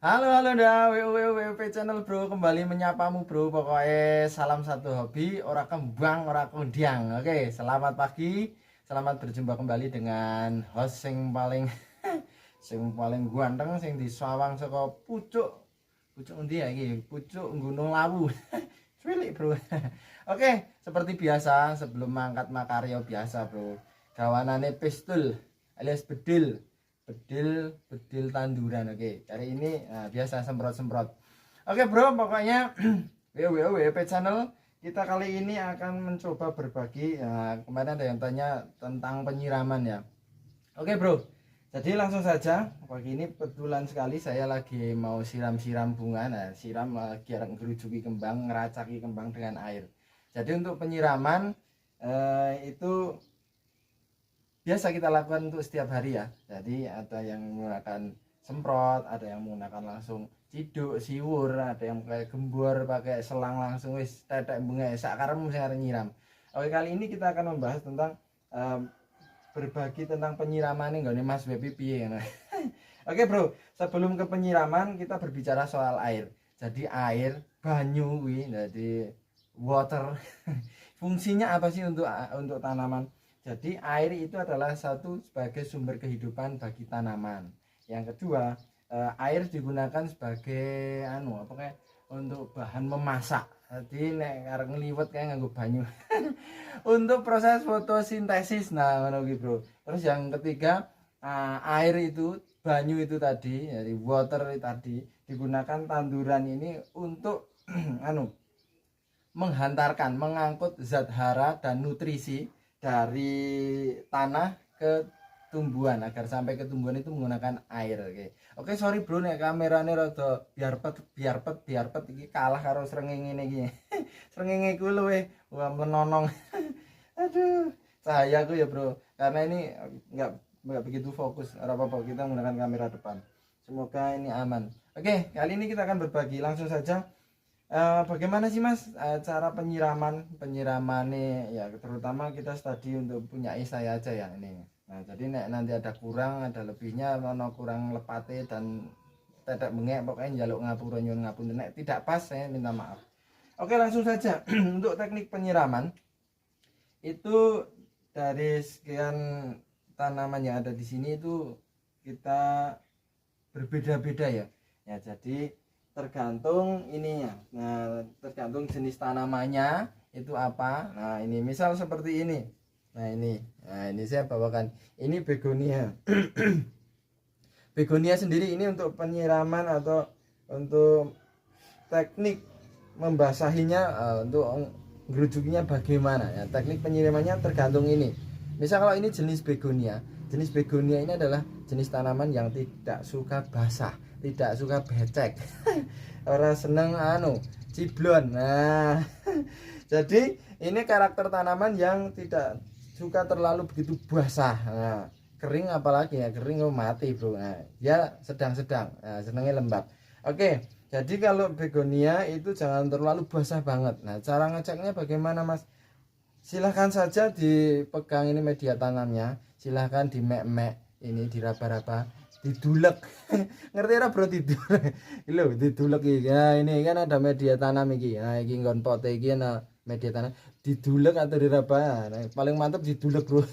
Halo dah, WWWP channel bro, kembali menyapamu bro. Pokoknya salam satu hobi, ora kembang, ora kundiang. Oke, selamat pagi, selamat berjumpa kembali dengan host sing paling sing paling ganteng, sing disawang saka pucuk endi ya iki? Pucuk Gunung Lawu. Culik bro. Oke, seperti biasa sebelum mangkat makaryo biasa bro. Gawanane pistol alias bedil tanduran. Oke, hari ini biasa semprot-semprot. Oke bro, pokoknya WWWP channel kita kali ini akan mencoba berbagi. Kemarin ada yang tanya tentang penyiraman ya. Oke bro, jadi langsung saja. Pagi ini kebetulan sekali saya lagi mau siram-siram bunga. Siram lagi ngerujuki kembang, ngeracaki kembang dengan air. Jadi untuk penyiraman itu biasa kita lakukan untuk setiap hari ya. Jadi ada yang menggunakan semprot, ada yang menggunakan langsung ciduk, siwur, ada yang pakai gembor, pakai selang langsung wis tetek bunga sak karepmu sing arep nyiram. Oke, kali ini kita akan membahas tentang berbagi tentang penyiraman ini nggone Mas Bepi piye ngono. Oke bro, sebelum ke penyiraman kita berbicara soal air. Jadi air banyu kuwi, jadi water fungsinya apa sih untuk tanaman? Jadi air itu adalah satu sebagai sumber kehidupan bagi tanaman. Yang kedua, air digunakan sebagai untuk bahan memasak. Jadi nek arep ngliwet kayak nganggo banyu. Untuk proses fotosintesis ngono ki, Bro. Terus yang ketiga, air itu banyu itu tadi, jadi water tadi digunakan tanduran ini untuk mengangkut zat hara dan nutrisi dari tanah ke tumbuhan agar sampai ke tumbuhan itu menggunakan air. Oke, sorry bro nek kamerane rada biarpet iki kalah karo srengenge iki. Srengenge ku luwe menonong. Aduh, cahayaku ya bro, karena ini nggak begitu fokus. Ora apa-apa, kita menggunakan kamera depan. Semoga ini aman. Oke, kali ini kita akan berbagi langsung saja. Bagaimana sih mas cara penyiramannya ya, terutama kita tadi untuk punya saya aja ya ini. Nah jadi nanti ada kurang ada lebihnya, mana kurang lepate dan tetek bengek, pokoknya jaluk ngapura nyun ngapunten, nek tidak pas saya minta maaf. Oke, langsung saja. Untuk teknik penyiraman itu dari sekian tanaman yang ada di sini itu kita berbeda-beda ya. Ya jadi tergantung ininya. Nah, tergantung jenis tanamannya itu apa. Nah, ini misal seperti ini. Nah, ini saya bawakan. Ini begonia. Begonia sendiri ini untuk penyiraman atau untuk teknik membasahinya, untuk ngerujukinya bagaimana ya. Teknik penyiramannya tergantung ini. Misal kalau ini jenis begonia ini adalah jenis tanaman yang tidak suka basah, tidak suka becek. Orang seneng ciblon. Nah, jadi ini karakter tanaman yang tidak suka terlalu begitu basah. Nah, kering apalagi ya, kering mati bro. Nah, dia sedang-sedang, senengnya lembab. Oke, jadi kalau begonia itu jangan terlalu basah banget. Nah, cara ngeceknya bagaimana mas? Silahkan saja dipegang ini media tanamnya, silahkan dimek-mek, ini diraba-raba, didulek. Ngerti ora bro, didulek lho, didulek iki. Nah ini kan ada media tanam iki. Nah iki nggon pote iki ana media tanam, didulek atau diraba. Nah, paling mantap didulek bro.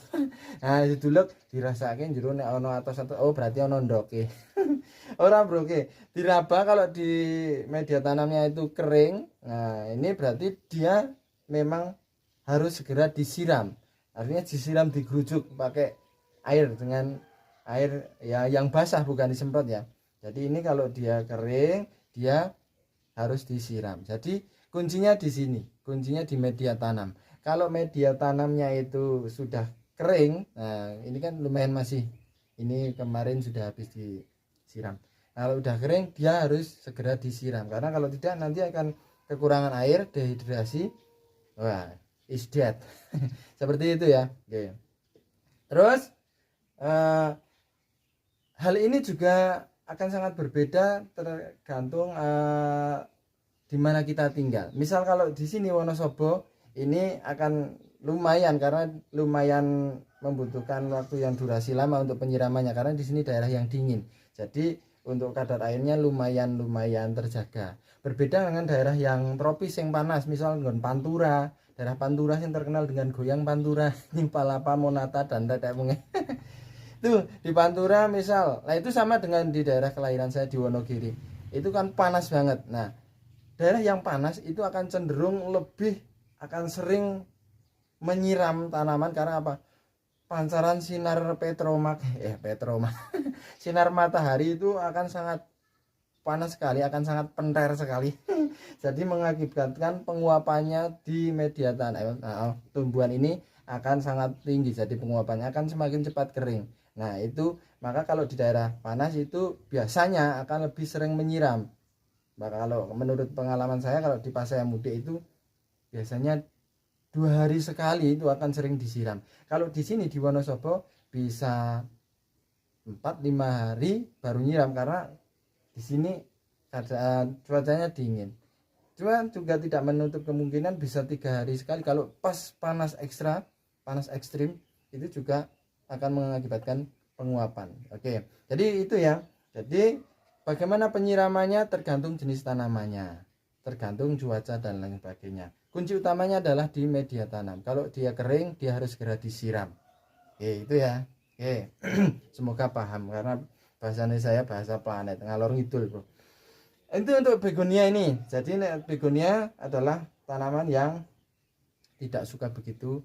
Nah didulek dirasake jero nek ana atos oh berarti ana ndoke. Ora bro, oke. Diraba kalau di media tanamnya itu kering. Nah ini berarti dia memang harus segera disiram. Artinya disiram, digerujuk pakai air, dengan air ya yang basah, bukan disemprot ya. Jadi ini kalau dia kering dia harus disiram. Jadi kuncinya di sini, kuncinya di media tanam. Kalau media tanamnya itu sudah kering, nah ini kan lumayan masih, ini kemarin sudah habis disiram. Kalau udah kering dia harus segera disiram, karena kalau tidak nanti akan kekurangan air, dehidrasi, wah is dead. Seperti itu ya. Oke. Terus hal ini juga akan sangat berbeda tergantung di mana kita tinggal. Misal kalau di sini Wonosobo ini akan lumayan, karena lumayan membutuhkan waktu yang durasi lama untuk penyiramannya, karena di sini daerah yang dingin. Jadi untuk kadar airnya lumayan terjaga. Berbeda dengan daerah yang tropis yang panas, misal dengan Pantura, daerah Pantura yang terkenal dengan goyang Pantura, Palapa, Monata dan tetek mungeh. Tuh di Pantura misal, nah itu sama dengan di daerah kelahiran saya di Wonogiri, itu kan panas banget. Nah daerah yang panas itu akan cenderung lebih akan sering menyiram tanaman karena apa? Pancaran sinar petromak sinar matahari itu akan sangat panas sekali, akan sangat penter sekali. Jadi mengakibatkan penguapannya di media tanam. Nah, tumbuhan ini akan sangat tinggi, jadi penguapannya akan semakin cepat kering. Nah itu, maka kalau di daerah panas itu biasanya akan lebih sering menyiram. Maka kalau menurut pengalaman saya, kalau di pas saya mudik itu biasanya 2 hari sekali itu akan sering disiram. Kalau di sini di Wonosobo bisa 4-5 hari baru nyiram karena di sini keadaan cuacanya dingin. Cuma juga tidak menutup kemungkinan bisa 3 hari sekali kalau pas panas ekstrim itu juga akan mengakibatkan penguapan. Oke, jadi itu ya. Jadi bagaimana penyiramannya tergantung jenis tanamannya, tergantung cuaca dan lain sebagainya. Kunci utamanya adalah di media tanam. Kalau dia kering, dia harus segera disiram. Oke, itu ya. Oke, semoga paham karena bahasanya saya bahasa planet ngalor ngidul, bro. Itu untuk begonia ini. Jadi begonia adalah tanaman yang tidak suka begitu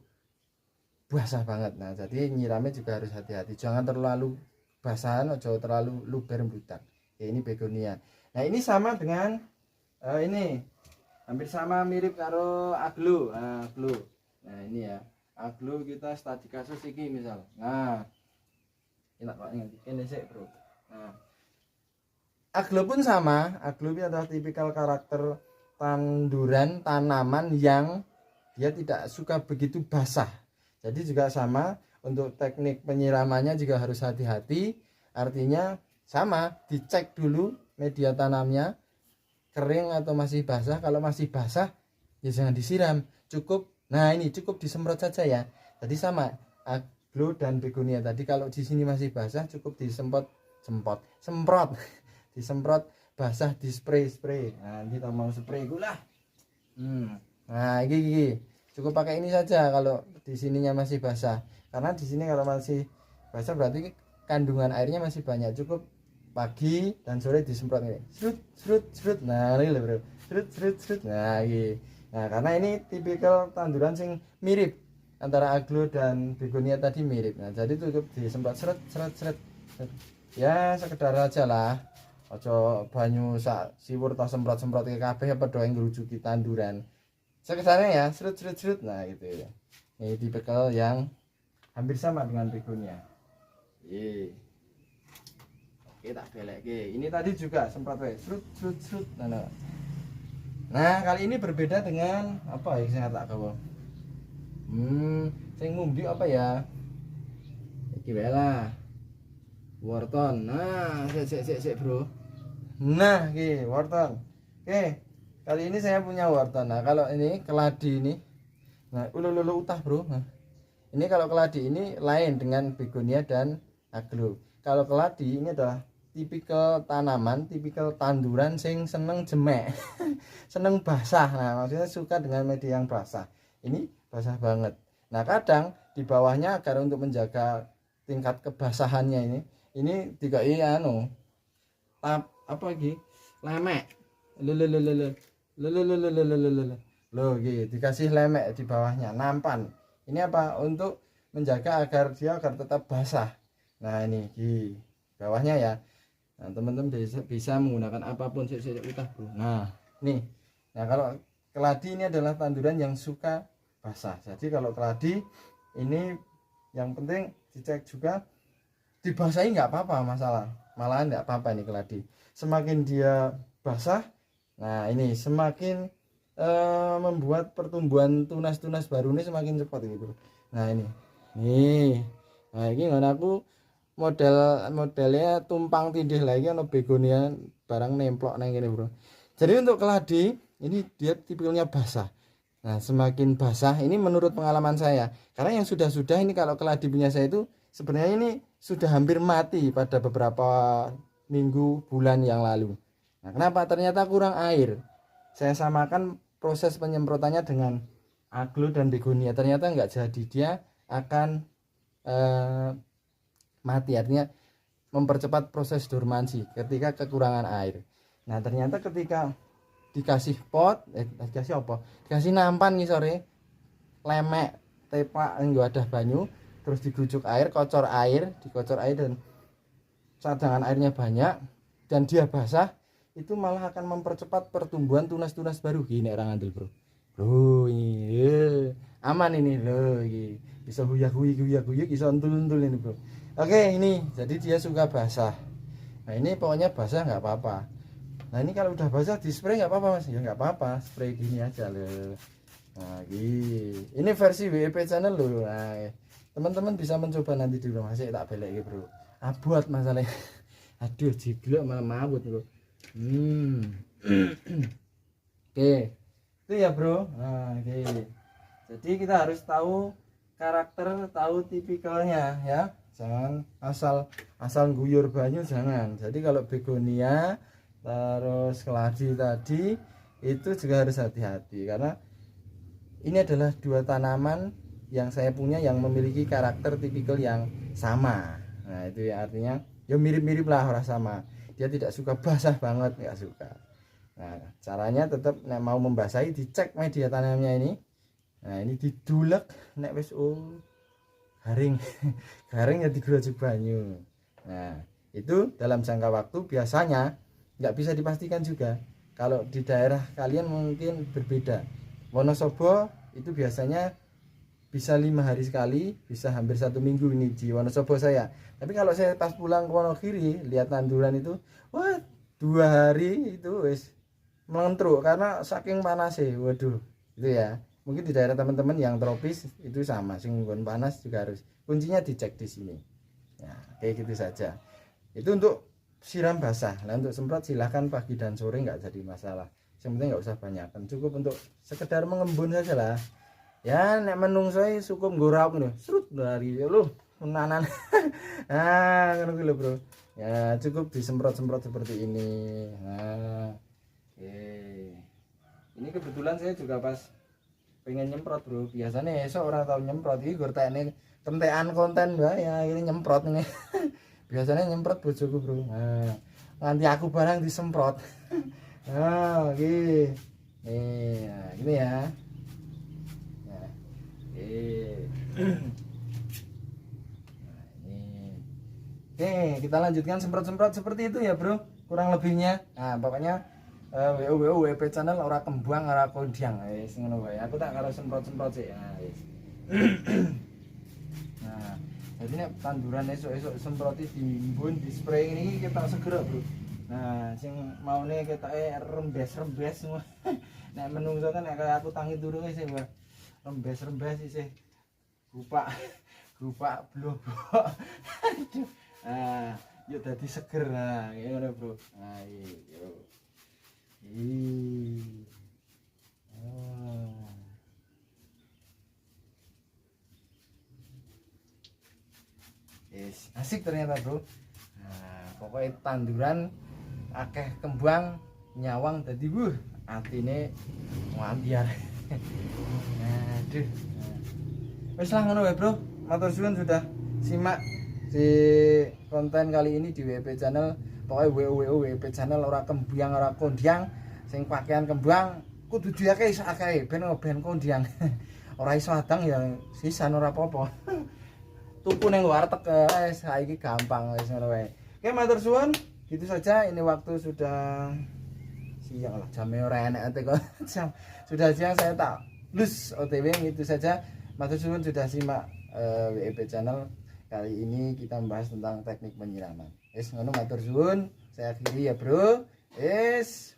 basah banget. Nah jadi nyiramnya juga harus hati-hati, jangan terlalu basahan atau terlalu luber butak. Ya, ini begonia. Nah ini sama dengan ini hampir sama, mirip karo aglo. Nah ini ya aglo kita studi kasus ini misal. Nah enak kok ini sih bro. Nah aglo pun sama. Aglo ini adalah tipikal karakter tanduran tanaman yang dia tidak suka begitu basah. Jadi juga sama, untuk teknik penyiramannya juga harus hati-hati. Artinya sama, dicek dulu media tanamnya kering atau masih basah. Kalau masih basah ya jangan disiram, cukup, nah ini cukup disemprot saja ya. Jadi sama aglo dan begonia tadi, kalau di sini masih basah cukup semprot disemprot basah, di spray. Nah kita mau spray gula. Nah ini cukup pakai ini saja kalau di sininya masih basah. Karena di sini kalau masih basah berarti kandungan airnya masih banyak. Cukup pagi dan sore disemprot ini. Serut. Nah, ini loh, Bro. Serut. Nah, ini. Nah, karena ini tipikal tanduran sing mirip antara aglo dan begonia tadi mirip. Nah, jadi cukup disemprot seret. Ya, sekedar aja lah. Ojo banyu sak siwur toh semprot-semprot ke kabeh apa doang ngrujuki tanduran. Sekedarnya ya, serut. Nah, gitu ya. Ini tipikal yang hampir sama dengan begonia. Oke, tak belek. Ini tadi juga semprot serut. Nah, kali ini berbeda dengan apa ya saya tak tahu. Sing ngumbi apa ya? Iki wae lah. Worton. Nah, sik bro. Nah, iki worton. Oke. Kali ini saya punya worton. Nah, kalau ini keladi ini. Nah, utah, bro. Nah, ini kalau keladi ini lain dengan begonia dan aglo. Kalau keladi ini adalah tipikal tanaman, tipikal tanduran sing seneng jemek. Seneng basah. Nah, maksudnya suka dengan media yang basah. Ini basah banget. Nah, kadang di bawahnya agar untuk menjaga tingkat kebasahannya ini dikai apa lagi? Lemek. Loh, dikasih lemek di bawahnya, nampan. Ini apa? Untuk menjaga agar tetap basah. Nah, ini di bawahnya ya. Nah, teman-teman bisa menggunakan apapun utah, bro. Nah, nih. Nah, kalau keladi ini adalah tanduran yang suka basah. Jadi kalau keladi ini yang penting dicek juga, dibasahi nggak apa-apa masalah. Malahan nggak apa-apa ini keladi. Semakin dia basah, nah ini semakin membuat pertumbuhan tunas-tunas baru ini semakin cepat gitu. Nah ini nggak aku modelnya tumpang tindih lagi ono begonia barang nemplok nang ini, bro. Jadi untuk keladi ini dia tipikalnya basah. Nah semakin basah ini menurut pengalaman saya, karena yang sudah ini kalau keladi punya saya itu sebenarnya ini sudah hampir mati pada beberapa minggu, bulan yang lalu. Nah, kenapa? Ternyata kurang air. Saya samakan proses penyemprotannya dengan aglo dan begonia. Ternyata enggak jadi, dia akan mati, artinya mempercepat proses dormansi ketika kekurangan air. Nah, ternyata ketika dikasih pot, dikasih apa? Dikasih nampan nih sore, lemek, tepak, enggak ada banyu, terus digujuk air, dikocor air dan cadangan airnya banyak dan dia basah, itu malah akan mempercepat pertumbuhan tunas-tunas baru. Gini orang andel bro. Loh ini aman ini loh, ini bisa huyak bisa untul ini bro. Oke, ini jadi dia suka basah. Nah ini pokoknya basah nggak apa-apa. Nah ini kalau udah basah di spray nggak apa-apa mas, ya nggak apa-apa, spray gini aja loh. Nah ini versi WEP channel loh. Nah, teman-teman bisa mencoba nanti di rumah. Saya tak belek bro. Buat masalahnya. Aduh jiblok malah mabut bro. Oke, itu ya bro. Nah, oke. Jadi kita harus tahu karakter, tahu tipikalnya ya. Jangan asal guyur banyu, jangan. Jadi kalau begonia terus keladi tadi itu juga harus hati-hati, karena ini adalah dua tanaman yang saya punya yang memiliki karakter tipikal yang sama. Nah itu ya artinya ya mirip-mirip lah, orang sama. Dia tidak suka basah banget, nggak suka. Nah caranya tetap nek mau membasahi dicek media tanamnya ini. Nah ini didulek nek wis garing garing ya digerojok banyu. Nah itu dalam jangka waktu biasanya nggak bisa dipastikan juga. Kalau di daerah kalian mungkin berbeda. Wonosobo itu biasanya bisa 5 hari sekali, bisa hampir 1 minggu ini di Wonosobo saya. Tapi kalau saya pas pulang ke Wonogiri lihat tanduran itu, wah 2 hari itu wis melentruk karena saking panasnya. Waduh, itu ya. Mungkin di daerah teman-teman yang tropis itu sama, sing panas juga harus. Kuncinya dicek di sini. Nah, kayak gitu saja. Itu untuk siram basah. Nah, untuk semprot silahkan pagi dan sore, nggak jadi masalah. Yang penting nggak usah banyak, cukup untuk sekedar mengembun saja lah. Ya, nek menungso cukup ngorap nih, serut dari lu menanan. Nah, ngono lho, Bro. Ya, cukup disemprot-semprot seperti ini. Nah, oke. Ini kebetulan saya juga pas pengen nyemprot bro, biasanya esok orang tahu nyemprot, ini gue teknik kentean konten ya ini nyemprot ini. Biasanya nyemprot bojoku bro. Nah, nanti aku barang disemprot. Nah oke, nih nah, gini ya. Nah, nah, ini oke, kita lanjutkan semprot-semprot seperti itu ya bro, kurang lebihnya. Nah pokoknya WP channel ora kembang ora kondiang wis ngono wae. Aku tak karo semprot-semprot sih. Nah wis. Nah, jadi nek tanduran esuk-esuk semproti diimbun, di spray ini kita segera, Bro. Nah, sing maune ketoke rembes-rembes semua. Nek menungso kan nek kaya aku tangi turu wis wah. Rembes-rembes isih gupak blobok. Aduh. Nah, yuk dadi seger. Nah, ngono, Bro. Nah, iya. Yes, asik ternyata bro. Nah, pokoknya tanduran akeh kembang nyawang tadi atine ngambiar. Aduh. Wes lah ngono wae bro. Matur suwun sudah simak si konten kali ini di WP channel. Pokoknya WP channel ora kembang ora kondiang, sing pakaian kembang kudu diake iso akeh ben kondiang. Ora iso adang ya sisan ora apa-apa. Tuku neng warteg saiki gampang wis ngono wae. Oke matur suwun, gitu saja. Ini waktu sudah siang lah, jamnya ora enak kok. Jam sudah siang, saya tak lus OTW. Itu saja. Matur suwun sudah simak WP channel. Kali ini kita membahas tentang teknik penyiraman. Ngono matur suwun, saya akhiri ya bro.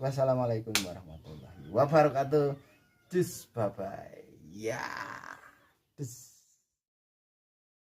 Wassalamualaikum warahmatullahi wabarakatuh. Bye bye. Ya.